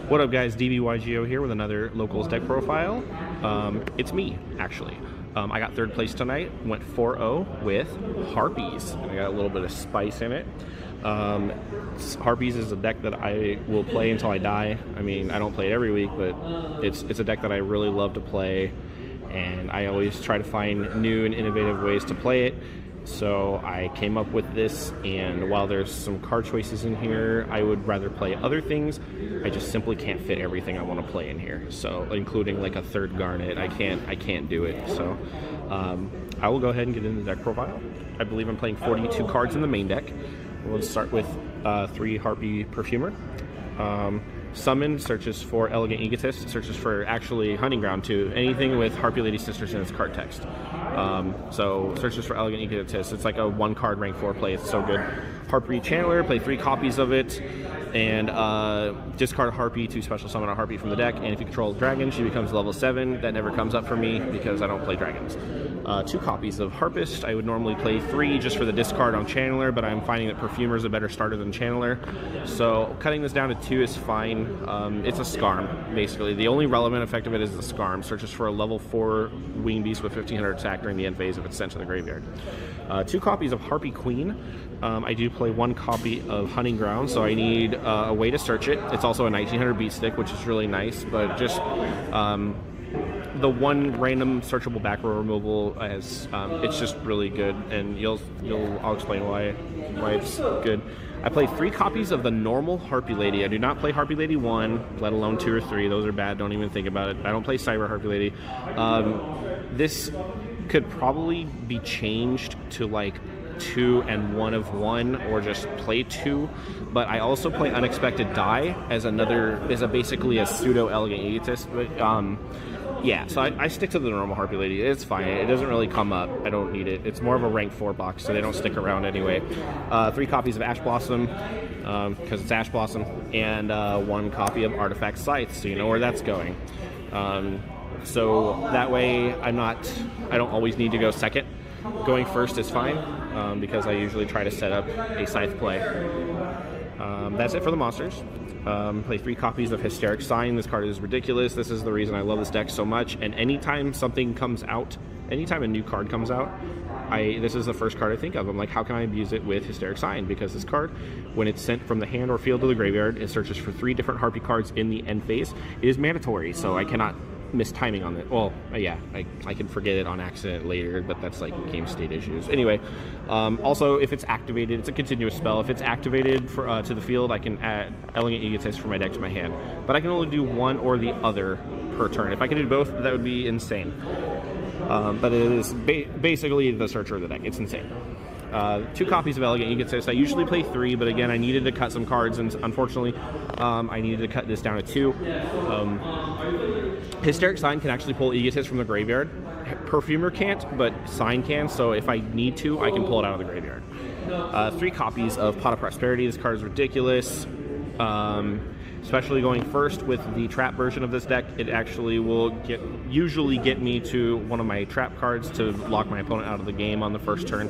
What up, guys? DB-YGO here with another locals deck profile. It's me, actually. I got third place tonight, went 4-0 with Harpies, and I got a little bit of spice in it. Harpies is a deck that I will play until I die. I mean, I don't play it every week, but it's a deck that I really love to play, and I always try to find new and innovative ways to play it. So I came up with this, and while there's some card choices in here, I would rather play other things. I just simply can't fit everything I want to play in here. So including like a third Garnet, I can't do it. So I will go ahead and get into the deck profile. I believe I'm playing 42 cards in the main deck. We'll start with 3 Harpy Perfumer. Summon searches for Elegant Egotist, searches for actually Hunting Ground too. Anything with Harpy Lady Sisters in its card text. So searches for Elegant Egotist. It's like a 1-card rank 4 play. It's so good. Harpy Channeler, play 3 copies of it, and discard a Harpy to special summon a Harpy from the deck. And if you control a dragon, she becomes level 7. That never comes up for me because I don't play dragons. 2 copies of Harpist. I would normally play 3 just for the discard on Channeler, but I'm finding that Perfumer is a better starter than Channeler. So cutting this down to 2 is fine. It's a Scarm, basically. The only relevant effect of it is the Scarm. Searches for a level 4 Winged Beast with 1500 attack during the end phase if it's sent to the graveyard. 2 copies of Harpy Queen. I do play 1 copy of Hunting Ground, so I need a way to search it. It's also a 1900 beat stick, which is really nice, but just the 1 random searchable back row removal it's just really good, and I'll explain why it's good. I play 3 copies of the normal Harpy Lady. I do not play Harpy Lady 1, let alone 2 or 3. Those are bad. Don't even think about it. I don't play Cyber Harpy Lady. This could probably be changed to like 2 and 1 of 1, or just play 2. But I also play Unexpected Die as basically a pseudo Elegant Egotist. But yeah, so I stick to the normal Harpy Lady. It's fine. It doesn't really come up. I don't need it. It's more of a rank 4 box, so they don't stick around anyway. 3 copies of Ash Blossom, because it's Ash Blossom, and 1 copy of Artifact Scythe, so you know where that's going. So that way I don't always need to go second. Going first is fine, because I usually try to set up a Scythe play. That's it for the monsters. Play 3 copies of Hysteric Sign. This card is ridiculous. This is the reason I love this deck so much. And anytime something comes out, anytime a new card comes out, this is the first card I think of. I'm like, how can I abuse it with Hysteric Sign? Because this card, when it's sent from the hand or field to the graveyard, it searches for 3 different Harpy cards in the end phase. It is mandatory, so I cannot miss timing on it. Well, yeah, I can forget it on accident later, but that's like game state issues. Anyway, also if it's activated, it's a continuous spell. If it's activated to the field, I can add Elegant Egotist from my deck to my hand. But I can only do 1 or the other per turn. If I can do both, that would be insane. But it is basically the searcher of the deck. It's insane. 2 copies of Elegant Egotist. I usually play 3, but again, I needed to cut some cards, and unfortunately, I needed to cut this down to 2. Hysteric Sign can actually pull Egotist from the graveyard. Perfumer can't, but Sign can, so if I need to, I can pull it out of the graveyard. 3 copies of Pot of Prosperity. This card is ridiculous. Especially going first with the trap version of this deck, it actually will usually get me to one of my trap cards to lock my opponent out of the game on the first turn.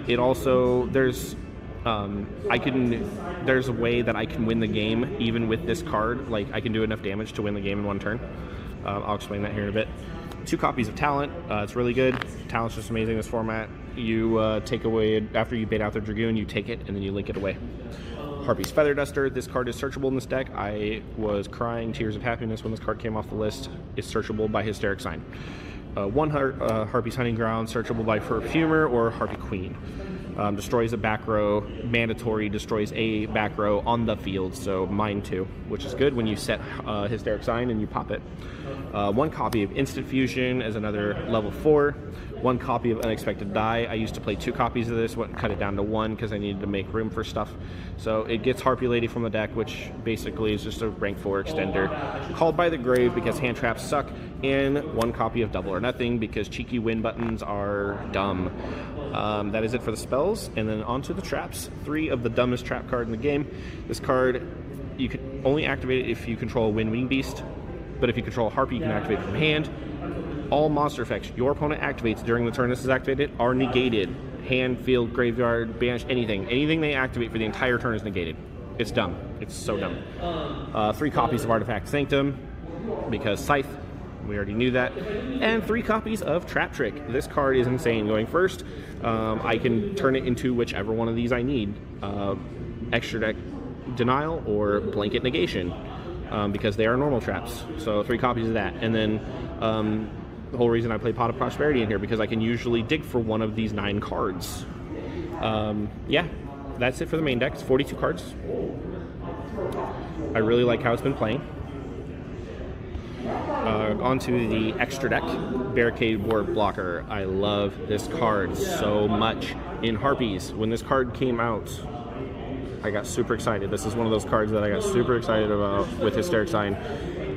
It also, there's a way that I can win the game even with this card. Like, I can do enough damage to win the game in 1 turn. I'll explain that here in a bit. 2 copies of Talent. It's really good. Talent's just amazing in this format. You take away, after you bait out the Dragoon, you take it and then you link it away. Harpy's Feather Duster. This card is searchable in this deck. I was crying tears of happiness when this card came off the list. It's searchable by Hysteric Sign. 1 Harpy's Hunting Ground, searchable by Perfumer or Harpy Queen. Destroys a back row, mandatory, destroys a back row on the field, so mine too, which is good when you set Hysteric Sign and you pop it. 1 copy of Instant Fusion as another level 4. 1 copy of Unexpected Die. I used to play 2 copies of this, cut it down to 1 because I needed to make room for stuff. So it gets Harpy Lady from the deck, which basically is just a rank 4 extender. Called by the Grave because hand traps suck, and 1 copy of Double or Nothing because cheeky win buttons are dumb. That is it for the spells, and then on to the traps. 3 of the dumbest trap card in the game. This card, you can only activate it if you control a Winged Beast, but if you control a Harpy, you can activate it from hand. All monster effects your opponent activates during the turn this is activated are negated. Hand, field, graveyard, banish, anything. Anything they activate for the entire turn is negated. It's dumb. It's so dumb. 3 copies of Artifact Sanctum, because Scythe, we already knew that. And 3 copies of Trap Trick. This card is insane. Going first, I can turn it into whichever one of these I need. Extra Deck Denial or Blanket Negation, because they are normal traps. So 3 copies of that. And then the whole reason I play Pot of Prosperity in here, because I can usually dig for one of these 9 cards. Yeah, that's it for the main deck. It's 42 cards. I really like how it's been playing. Onto the extra deck, Barricade Ward Blocker. I love this card so much. In Harpies, when this card came out, I got super excited. This is one of those cards that I got super excited about with Hysteric Sign.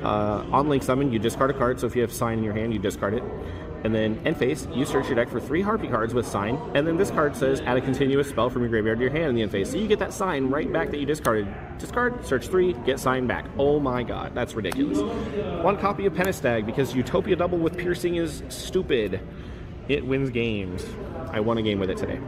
On Link Summon, you discard a card, so if you have Sign in your hand, you discard it. And then end phase, you search your deck for 3 Harpy cards with Sign, and then this card says add a continuous spell from your graveyard to your hand in the end phase. So you get that Sign right back that you discarded. Discard, search 3, get Sign back. Oh my god, that's ridiculous. 1 copy of Penistag, because Utopia Double with Piercing is stupid. It wins games. I won a game with it today.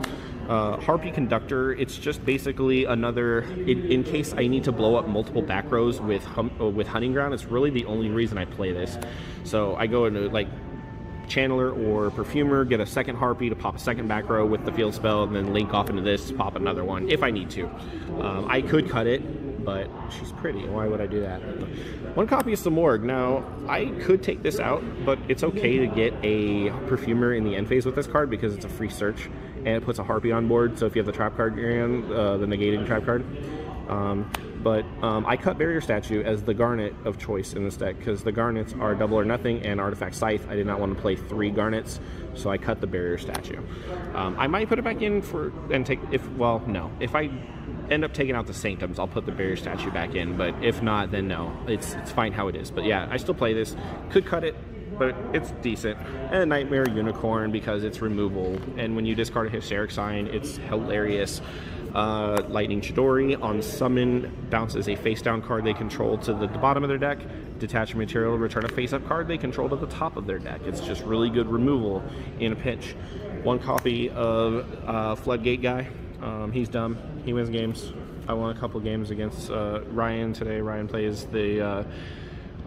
Harpy Conductor, it's just basically another, in case I need to blow up multiple back rows with Hunting Ground, it's really the only reason I play this. So I go into like Channeler or Perfumer, get a second Harpy to pop a second back row with the field spell, and then link off into this, pop another one if I need to. I could cut it, but she's pretty. Why would I do that? 1 copy of Samorg. Now, I could take this out, but it's okay to get a Perfumer in the end phase with this card because it's a free search, and it puts a Harpy on board, so if you have the trap card in your hand, the negating trap card. I cut Barrier Statue as the Garnet of choice in this deck because the Garnets are double or nothing and Artifact Scythe. I did not want to play 3 Garnets, so I cut the Barrier Statue. I might put it back in if I end up taking out the Sanctums, I'll put the Barrier Statue back in, but if not, then no. It's fine how it is. But yeah, I still play this. Could cut it, but it's decent. And Nightmare Unicorn because it's removal, and when you discard a Hysteric Sign, it's hilarious. Lightning Chidori on summon bounces a face down card they control to the bottom of their deck. Detach material, return a face up card they control to the top of their deck. It's just really good removal in a pinch. 1 copy of Floodgate Guy. He's dumb. He wins games. I won a couple games against Ryan today. Ryan plays the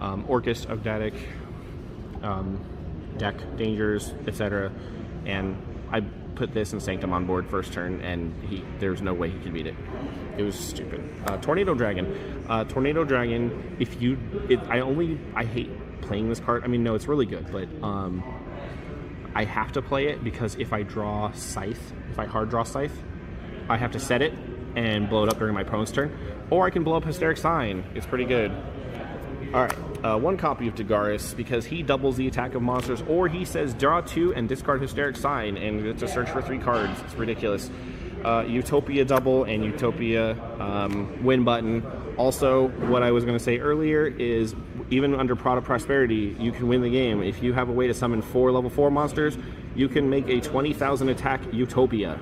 Orcust of Datic deck, Dangers, etc. And I put this and Sanctum on board first turn, and there's no way he could beat it. It was stupid. Tornado Dragon. Tornado Dragon, I hate playing this card. I mean, no, it's really good, but I have to play it because if I draw Scythe, if I hard draw Scythe, I have to set it and blow it up during my opponent's turn, or I can blow up Hysteric Sign. It's pretty good. Alright, 1 copy of Dagaris because he doubles the attack of monsters, or he says draw 2 and discard Hysteric Sign and get to search for 3 cards. It's ridiculous. Utopia Double and Utopia win button. Also, what I was going to say earlier is even under Pot of Prosperity, you can win the game. If you have a way to summon 4 level 4 monsters, you can make a 20,000 attack Utopia.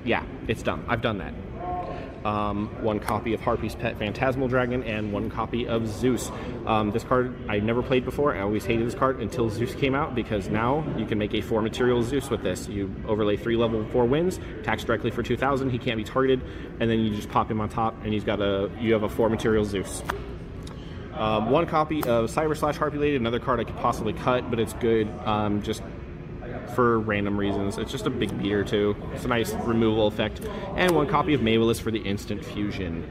Yeah, it's dumb. I've done that. 1 copy of Harpy's Pet Phantasmal Dragon, and 1 copy of Zeus. This card I never played before. I always hated this card until Zeus came out, because now you can make a 4 material Zeus with this. You overlay 3 level 4 wins, attacks directly for 2,000, he can't be targeted, and then you just pop him on top, and you have a 4 material Zeus. 1 copy of Cyber / Harpy Lady, another card I could possibly cut, but it's good just for random reasons. It's just a big beater too. It's a nice removal effect. And 1 copy of Maywillis for the instant fusion,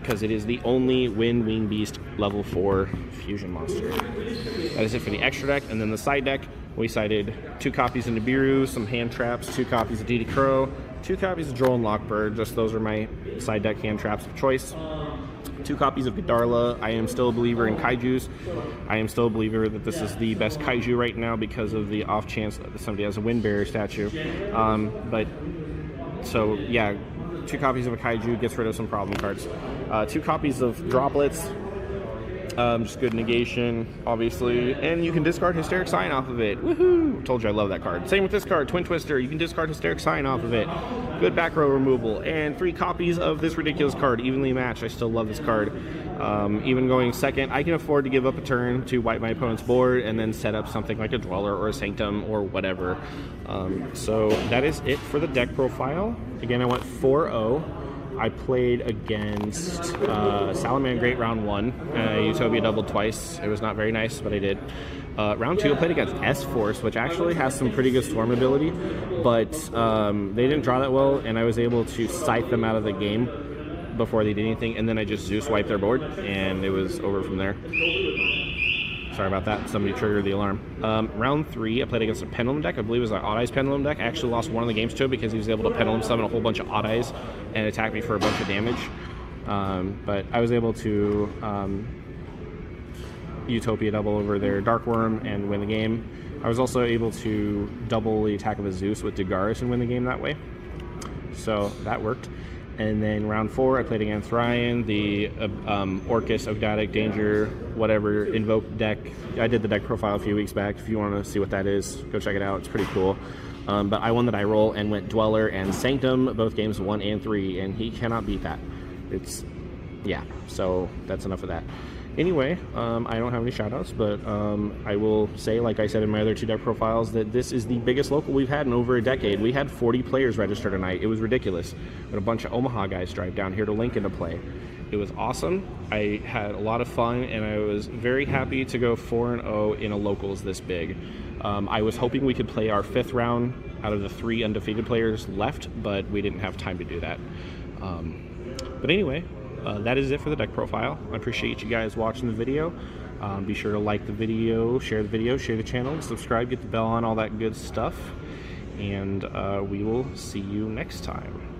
because it is the only Wing Beast level 4 fusion monster. That is it for the extra deck. And then the side deck, we sided 2 copies of Nibiru, some hand traps, 2 copies of Didi Crow, 2 copies of Droll and Lockbird. Just those are my side deck hand traps of choice. 2 copies of Godarla. I am still a believer in Kaijus. I am still a believer that this is the best Kaiju right now because of the off chance that somebody has a Wind Barrier statue. So yeah, 2 copies of a Kaiju gets rid of some problem cards. 2 copies of Droplets. Just good negation, obviously. And you can discard Hysteric Sign off of it. Woohoo! Told you I love that card. Same with this card, Twin Twister. You can discard Hysteric Sign off of it. Good back row removal. And 3 copies of this ridiculous card, Evenly Matched. I still love this card. Even going second, I can afford to give up a turn to wipe my opponent's board and then set up something like a Dweller or a Sanctum or whatever. So that is it for the deck profile. Again, I went 4-0. I played against Salaman Great round 1. Utopia doubled twice. It was not very nice, but I did. Round 2, I played against S-Force, which actually has some pretty good storm ability, but they didn't draw that well, and I was able to scythe them out of the game before they did anything, and then I just Zeus wiped their board, and it was over from there. Sorry about that. Somebody triggered the alarm. Round 3, I played against a Pendulum deck. I believe it was an Odd Eyes Pendulum deck. I actually lost one of the games to it because he was able to Pendulum summon a whole bunch of Odd Eyes and attack me for a bunch of damage. But I was able to Utopia double over their Dark Worm and win the game. I was also able to double the attack of a Zeus with Dagaris and win the game that way. So that worked. And then round 4, I played against Ryan, the Orcus, Ogdotic, Danger, whatever, Invoke deck. I did the deck profile a few weeks back. If you want to see what that is, go check it out. It's pretty cool. But I won the die roll and went Dweller and Sanctum, both games 1 and 3, and he cannot beat that. Yeah, so that's enough of that. Anyway, I don't have any shoutouts, but I will say, like I said in my other 2 deck profiles, that this is the biggest local we've had in over a decade. We had 40 players register tonight. It was ridiculous. We had a bunch of Omaha guys drive down here to Lincoln to play. It was awesome. I had a lot of fun, and I was very happy to go 4-0 in a locals this big. I was hoping we could play our 5th round out of the 3 undefeated players left, but we didn't have time to do that. But anyway, that is it for the deck profile. I appreciate you guys watching the video. Be sure to like the video, share the channel, subscribe, get the bell on, all that good stuff. And we will see you next time.